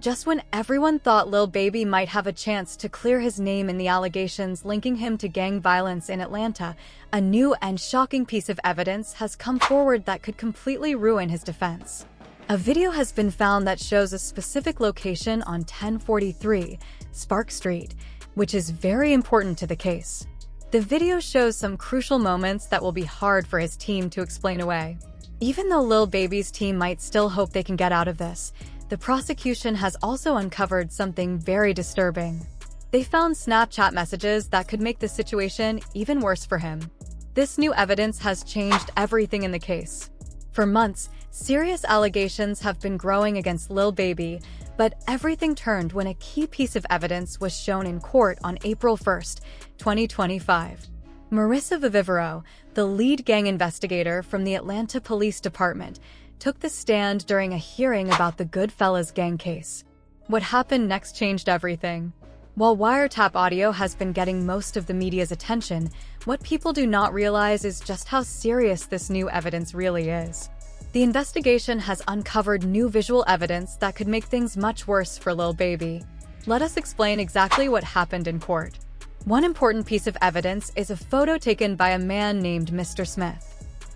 Just when everyone thought Lil Baby might have a chance to clear his name in the allegations linking him to gang violence in Atlanta, a new and shocking piece of evidence has come forward that could completely ruin his defense. A video has been found that shows a specific location on 1043 Spark Street, which is very important to the case. The video shows some crucial moments that will be hard for his team to explain away. Even though Lil Baby's team might still hope they can get out of this, the prosecution has also uncovered something very disturbing. They found Snapchat messages that could make the situation even worse for him. This new evidence has changed everything in the case. For months, serious allegations have been growing against Lil Baby, but everything turned when a key piece of evidence was shown in court on April 1, 2025. Marissa Vivivero, the lead gang investigator from the Atlanta Police Department, took the stand during a hearing about the Goodfellas gang case. What happened next changed everything. While wiretap audio has been getting most of the media's attention, what people do not realize is just how serious this new evidence really is. The investigation has uncovered new visual evidence that could make things much worse for Lil Baby. Let us explain exactly what happened in court. One important piece of evidence is a photo taken by a man named Mr. Smith.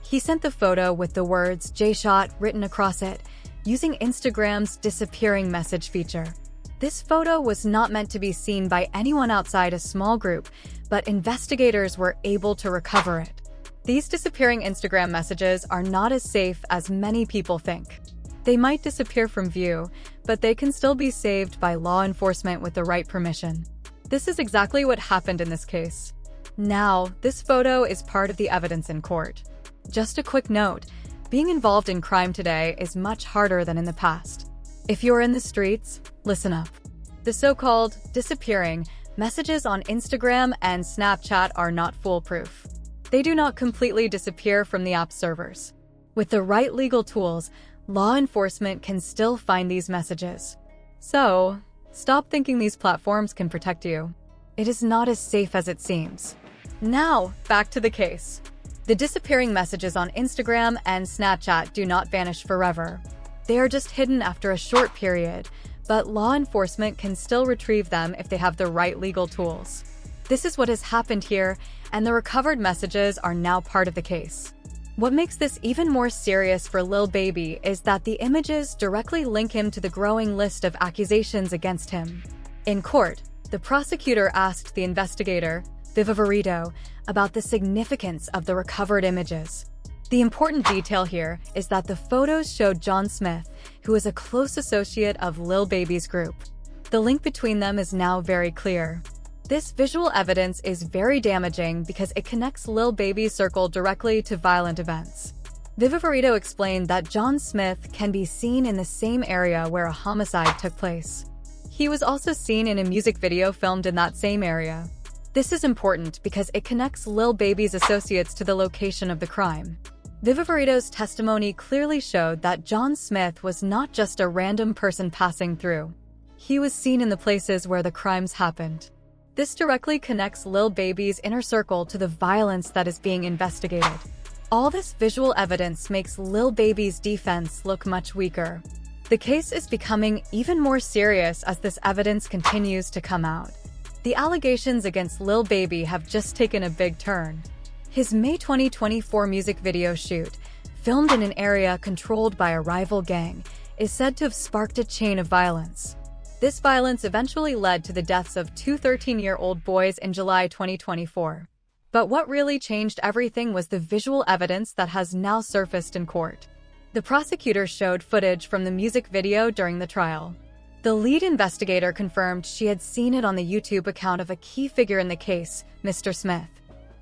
He sent the photo with the words "J-Shot" written across it, using Instagram's disappearing message feature. This photo was not meant to be seen by anyone outside a small group, but investigators were able to recover it. These disappearing Instagram messages are not as safe as many people think. They might disappear from view, but they can still be saved by law enforcement with the right permission. This is exactly what happened in this case. Now, this photo is part of the evidence in court. Just a quick note, being involved in crime today is much harder than in the past. If you're in the streets, listen up. The so-called disappearing messages on Instagram and Snapchat are not foolproof. They do not completely disappear from the app servers. With the right legal tools, law enforcement can still find these messages. So, stop thinking these platforms can protect you. It is not as safe as it seems. Now, back to the case. The disappearing messages on Instagram and Snapchat do not vanish forever. They are just hidden after a short period, but law enforcement can still retrieve them if they have the right legal tools. This is what has happened here, and the recovered messages are now part of the case. What makes this even more serious for Lil Baby is that the images directly link him to the growing list of accusations against him. In court, the prosecutor asked the investigator, Vivivero, about the significance of the recovered images. The important detail here is that the photos showed John Smith, who is a close associate of Lil Baby's group. The link between them is now very clear. This visual evidence is very damaging because it connects Lil Baby's circle directly to violent events. Vivivero explained that John Smith can be seen in the same area where a homicide took place. He was also seen in a music video filmed in that same area. This is important because it connects Lil Baby's associates to the location of the crime. Vivivero's testimony clearly showed that John Smith was not just a random person passing through. He was seen in the places where the crimes happened. This directly connects Lil Baby's inner circle to the violence that is being investigated. All this visual evidence makes Lil Baby's defense look much weaker. The case is becoming even more serious as this evidence continues to come out. The allegations against Lil Baby have just taken a big turn. His May 2024 music video shoot, filmed in an area controlled by a rival gang, is said to have sparked a chain of violence. This violence eventually led to the deaths of two 13-year-old boys in July 2024. But what really changed everything was the visual evidence that has now surfaced in court. The prosecutor showed footage from the music video during the trial. The lead investigator confirmed she had seen it on the YouTube account of a key figure in the case, Mr. Smith.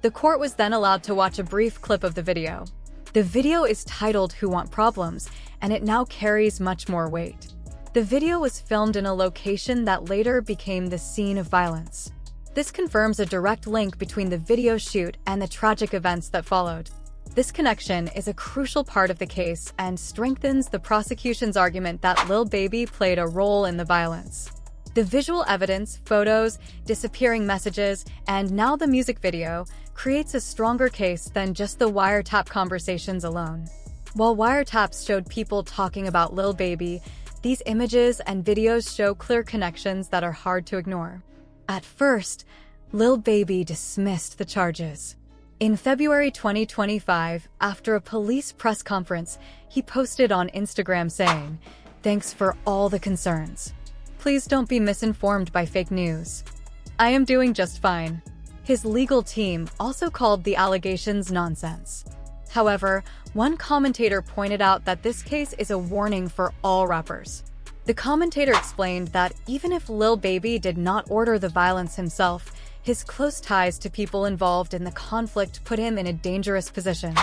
The court was then allowed to watch a brief clip of the video. The video is titled "Who Want Problems," and it now carries much more weight. The video was filmed in a location that later became the scene of violence. This confirms a direct link between the video shoot and the tragic events that followed. This connection is a crucial part of the case and strengthens the prosecution's argument that Lil Baby played a role in the violence. The visual evidence, photos, disappearing messages, and now the music video creates a stronger case than just the wiretap conversations alone. While wiretaps showed people talking about Lil Baby, These images and videos show clear connections that are hard to ignore. At first, Lil Baby dismissed the charges. In February 2025, after a police press conference, he posted on Instagram saying, "Thanks for all the concerns. Please don't be misinformed by fake news. I am doing just fine." His legal team also called the allegations nonsense. However, one commentator pointed out that this case is a warning for all rappers. The commentator explained that even if Lil Baby did not order the violence himself, his close ties to people involved in the conflict put him in a dangerous position.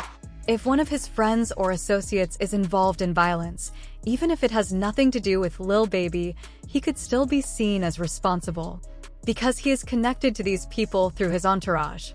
If one of his friends or associates is involved in violence, even if it has nothing to do with Lil Baby, he could still be seen as responsible, because he is connected to these people through his entourage.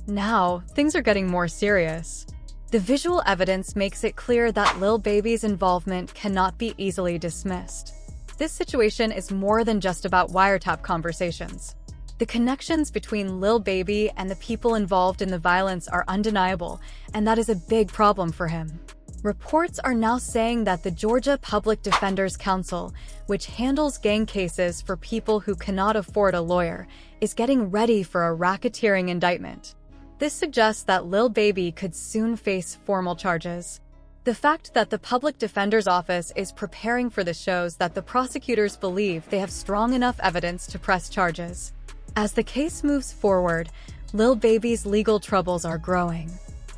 Now, things are getting more serious. The visual evidence makes it clear that Lil Baby's involvement cannot be easily dismissed. This situation is more than just about wiretap conversations. The connections between Lil Baby and the people involved in the violence are undeniable, and that is a big problem for him. Reports are now saying that the Georgia Public Defender's Council, which handles gang cases for people who cannot afford a lawyer, is getting ready for a racketeering indictment. This suggests that Lil Baby could soon face formal charges. The fact that the Public Defender's Office is preparing for this shows that the prosecutors believe they have strong enough evidence to press charges. As the case moves forward, Lil Baby's legal troubles are growing.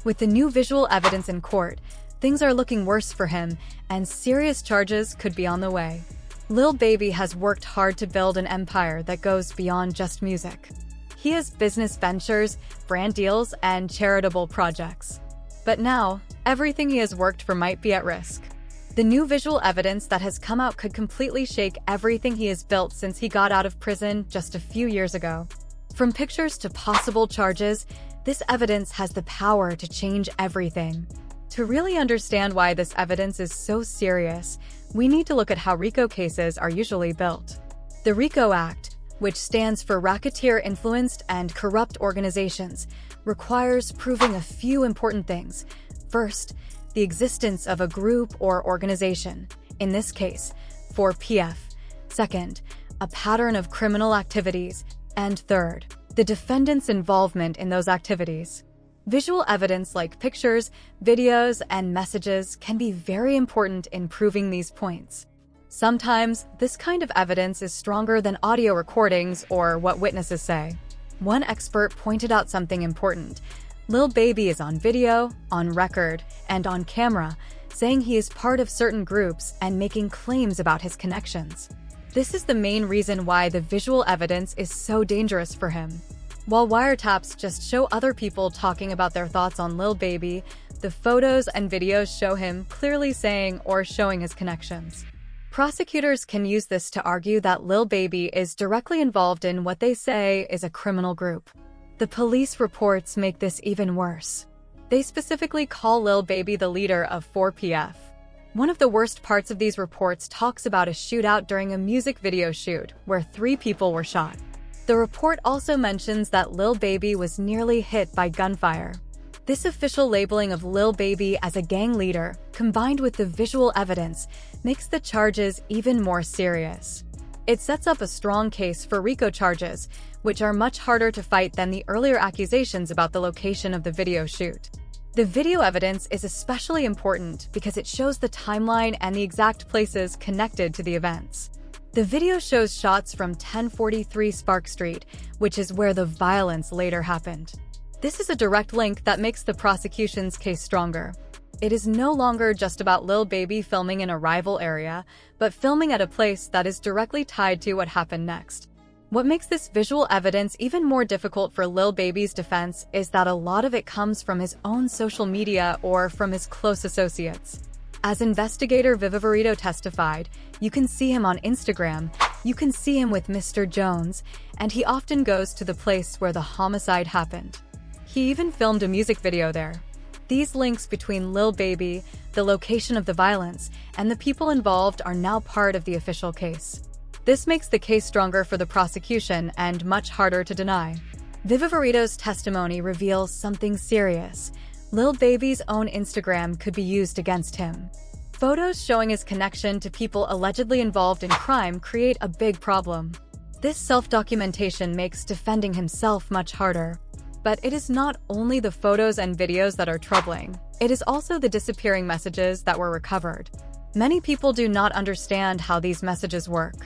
With the new visual evidence in court, things are looking worse for him, and serious charges could be on the way. Lil Baby has worked hard to build an empire that goes beyond just music. He has business ventures, brand deals, and charitable projects. But now, everything he has worked for might be at risk. The new visual evidence that has come out could completely shake everything he has built since he got out of prison just a few years ago. From pictures to possible charges, this evidence has the power to change everything. To really understand why this evidence is so serious, we need to look at how RICO cases are usually built. The RICO Act, which stands for Racketeer-Influenced and Corrupt Organizations, requires proving a few important things. First, the existence of a group or organization, in this case, 4PF. Second, a pattern of criminal activities. And third, the defendant's involvement in those activities. Visual evidence like pictures, videos, and messages can be very important in proving these points. Sometimes, this kind of evidence is stronger than audio recordings or what witnesses say. One expert pointed out something important. Lil Baby is on video, on record, and on camera, saying he is part of certain groups and making claims about his connections. This is the main reason why the visual evidence is so dangerous for him. While wiretaps just show other people talking about their thoughts on Lil Baby, the photos and videos show him clearly saying or showing his connections. Prosecutors can use this to argue that Lil Baby is directly involved in what they say is a criminal group. The police reports make this even worse. They specifically call Lil Baby the leader of 4PF. One of the worst parts of these reports talks about a shootout during a music video shoot where 3 people were shot. The report also mentions that Lil Baby was nearly hit by gunfire. This official labeling of Lil Baby as a gang leader, combined with the visual evidence, makes the charges even more serious. It sets up a strong case for RICO charges, which are much harder to fight than the earlier accusations about the location of the video shoot. The video evidence is especially important because it shows the timeline and the exact places connected to the events. The video shows shots from 1043 Spark Street, which is where the violence later happened. This is a direct link that makes the prosecution's case stronger. It is no longer just about Lil Baby filming in a rival area, but filming at a place that is directly tied to what happened next. What makes this visual evidence even more difficult for Lil Baby's defense is that a lot of it comes from his own social media or from his close associates. As investigator Viviverito testified, you can see him on Instagram, you can see him with Mr. Jones, and he often goes to the place where the homicide happened. He even filmed a music video there. These links between Lil Baby, the location of the violence, and the people involved are now part of the official case. This makes the case stronger for the prosecution and much harder to deny. Viviverito's testimony reveals something serious. Lil Baby's own Instagram could be used against him. Photos showing his connection to people allegedly involved in crime create a big problem. This self-documentation makes defending himself much harder. But it is not only the photos and videos that are troubling. It is also the disappearing messages that were recovered. Many people do not understand how these messages work.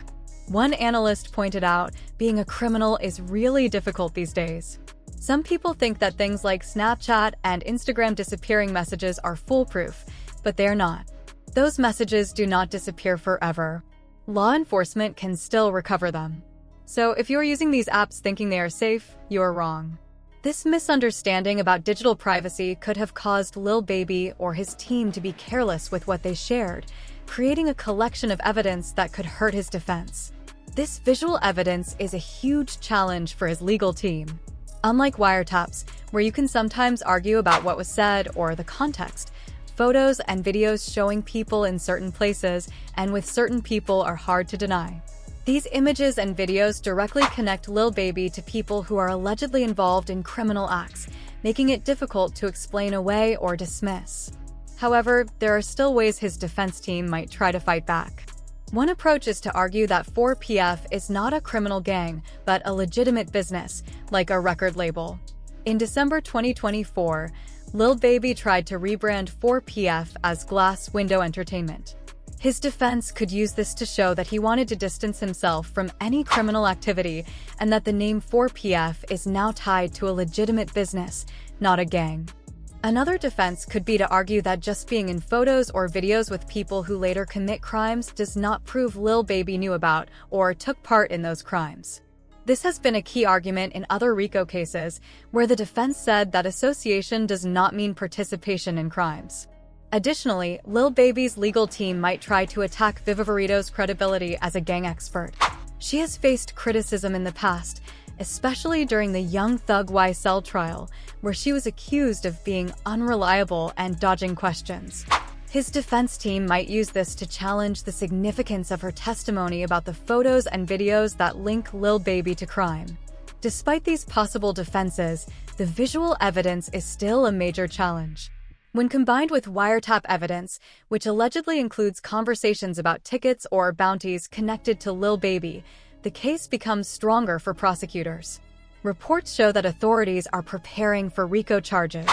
One analyst pointed out, being a criminal is really difficult these days. Some people think that things like Snapchat and Instagram disappearing messages are foolproof, but they are not. Those messages do not disappear forever. Law enforcement can still recover them. So if you are using these apps thinking they are safe, you are wrong. This misunderstanding about digital privacy could have caused Lil Baby or his team to be careless with what they shared, creating a collection of evidence that could hurt his defense. This visual evidence is a huge challenge for his legal team. Unlike wiretaps, where you can sometimes argue about what was said or the context, photos and videos showing people in certain places and with certain people are hard to deny. These images and videos directly connect Lil Baby to people who are allegedly involved in criminal acts, making it difficult to explain away or dismiss. However, there are still ways his defense team might try to fight back. One approach is to argue that 4PF is not a criminal gang, but a legitimate business, like a record label. In December 2024, Lil Baby tried to rebrand 4PF as Glass Window Entertainment. His defense could use this to show that he wanted to distance himself from any criminal activity and that the name 4PF is now tied to a legitimate business, not a gang. Another defense could be to argue that just being in photos or videos with people who later commit crimes does not prove Lil Baby knew about or took part in those crimes. This has been a key argument in other RICO cases, where the defense said that association does not mean participation in crimes. Additionally, Lil Baby's legal team might try to attack Vivavarito's credibility as a gang expert. She has faced criticism in the past, especially during the Young Thug YSL trial, where she was accused of being unreliable and dodging questions. His defense team might use this to challenge the significance of her testimony about the photos and videos that link Lil Baby to crime. Despite these possible defenses, the visual evidence is still a major challenge. When combined with wiretap evidence, which allegedly includes conversations about tickets or bounties connected to Lil Baby, the case becomes stronger for prosecutors. Reports show that authorities are preparing for RICO charges.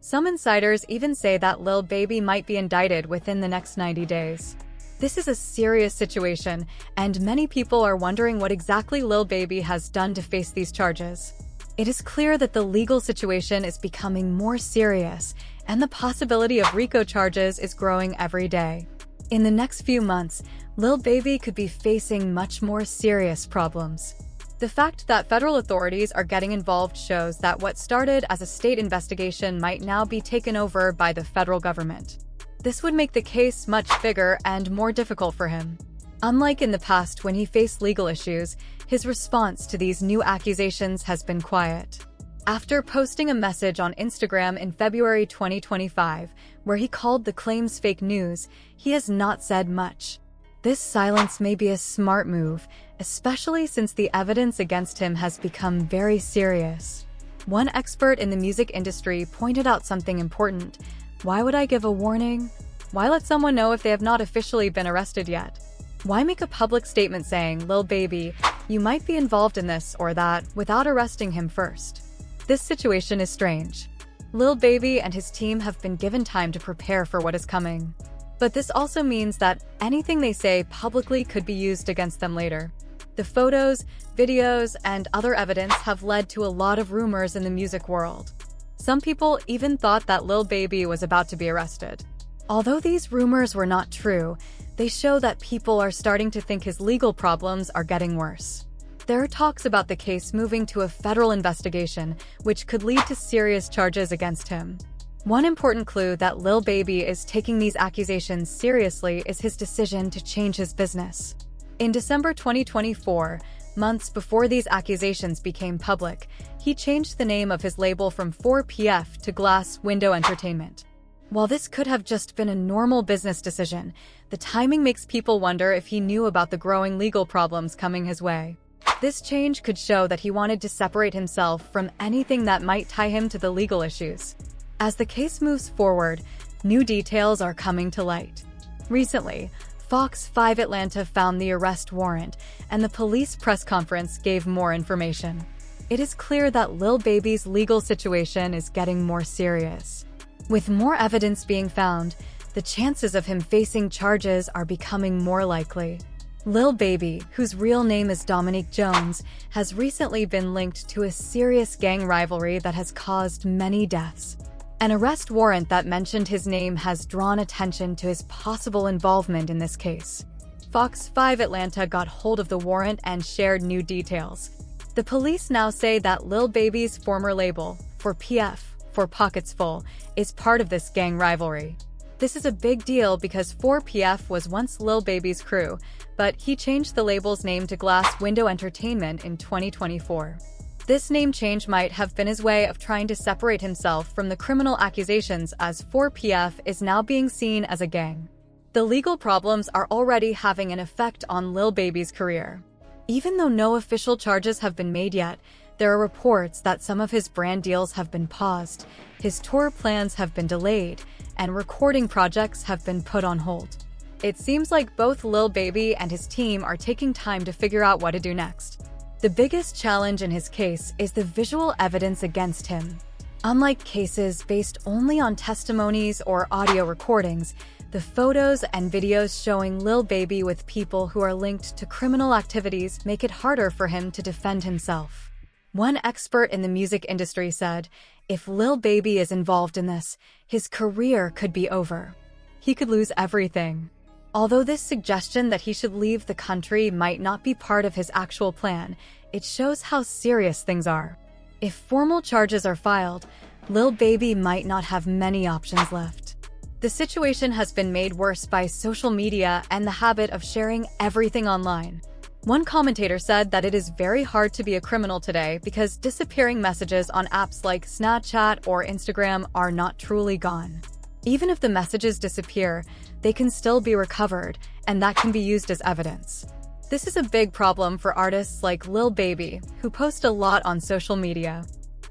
Some insiders even say that Lil Baby might be indicted within the next 90 days. This is a serious situation, and many people are wondering what exactly Lil Baby has done to face these charges. It is clear that the legal situation is becoming more serious, and the possibility of RICO charges is growing every day. In the next few months, Lil Baby could be facing much more serious problems. The fact that federal authorities are getting involved shows that what started as a state investigation might now be taken over by the federal government. This would make the case much bigger and more difficult for him. Unlike in the past when he faced legal issues, his response to these new accusations has been quiet. After posting a message on Instagram in February 2025, where he called the claims fake news, he has not said much. This silence may be a smart move, especially since the evidence against him has become very serious. One expert in the music industry pointed out something important. Why would I give a warning? Why let someone know if they have not officially been arrested yet? Why make a public statement saying, Lil Baby, you might be involved in this or that, without arresting him first? This situation is strange. Lil Baby and his team have been given time to prepare for what is coming. But this also means that anything they say publicly could be used against them later. The photos, videos, and other evidence have led to a lot of rumors in the music world. Some people even thought that Lil Baby was about to be arrested. Although these rumors were not true, they show that people are starting to think his legal problems are getting worse. There are talks about the case moving to a federal investigation, which could lead to serious charges against him. One important clue that Lil Baby is taking these accusations seriously is his decision to change his business. In December 2024, months before these accusations became public, he changed the name of his label from 4PF to Glass Window Entertainment. While this could have just been a normal business decision, the timing makes people wonder if he knew about the growing legal problems coming his way. This change could show that he wanted to separate himself from anything that might tie him to the legal issues. As the case moves forward, new details are coming to light. Recently, Fox 5 Atlanta found the arrest warrant, and the police press conference gave more information. It is clear that Lil Baby's legal situation is getting more serious. With more evidence being found, the chances of him facing charges are becoming more likely. Lil Baby, whose real name is Dominique Jones, has recently been linked to a serious gang rivalry that has caused many deaths. An arrest warrant that mentioned his name has drawn attention to his possible involvement in this case. Fox 5 Atlanta got hold of the warrant and shared new details. The police now say that Lil Baby's former label, 4PF, for Pockets Full, is part of this gang rivalry. This is a big deal because 4PF was once Lil Baby's crew, but he changed the label's name to Glass Window Entertainment in 2024. This name change might have been his way of trying to separate himself from the criminal accusations, as 4PF is now being seen as a gang. The legal problems are already having an effect on Lil Baby's career. Even though no official charges have been made yet, there are reports that some of his brand deals have been paused, his tour plans have been delayed, and recording projects have been put on hold. It seems like both Lil Baby and his team are taking time to figure out what to do next. The biggest challenge in his case is the visual evidence against him. Unlike cases based only on testimonies or audio recordings, the photos and videos showing Lil Baby with people who are linked to criminal activities make it harder for him to defend himself. One expert in the music industry said, if Lil Baby is involved in this, his career could be over. He could lose everything. Although this suggestion that he should leave the country might not be part of his actual plan, it shows how serious things are. If formal charges are filed, Lil Baby might not have many options left. The situation has been made worse by social media and the habit of sharing everything online. One commentator said that it is very hard to be a criminal today because disappearing messages on apps like Snapchat or Instagram are not truly gone. Even if the messages disappear, they can still be recovered, and that can be used as evidence. This is a big problem for artists like Lil Baby, who post a lot on social media.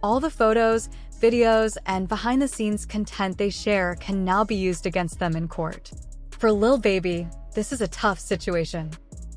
All the photos, videos, and behind-the-scenes content they share can now be used against them in court. For Lil Baby, this is a tough situation.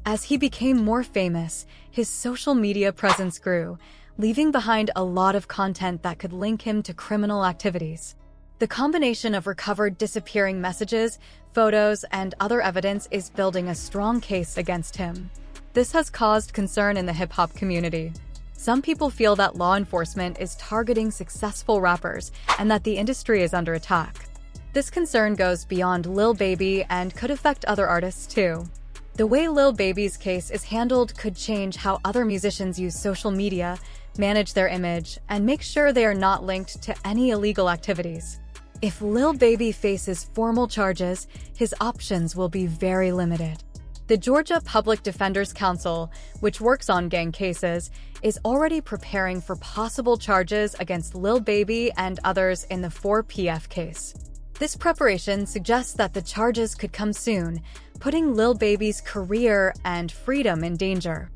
As he became more famous, his social media presence grew, leaving behind a lot of content that could link him to criminal activities. The combination of recovered disappearing messages, photos, and other evidence is building a strong case against him. This has caused concern in the hip-hop community. Some people feel that law enforcement is targeting successful rappers and that the industry is under attack. This concern goes beyond Lil Baby and could affect other artists too. The way Lil Baby's case is handled could change how other musicians use social media, manage their image, and make sure they are not linked to any illegal activities. If Lil Baby faces formal charges, his options will be very limited. The Georgia Public Defender's Council, which works on gang cases, is already preparing for possible charges against Lil Baby and others in the 4PF case. This preparation suggests that the charges could come soon, putting Lil Baby's career and freedom in danger.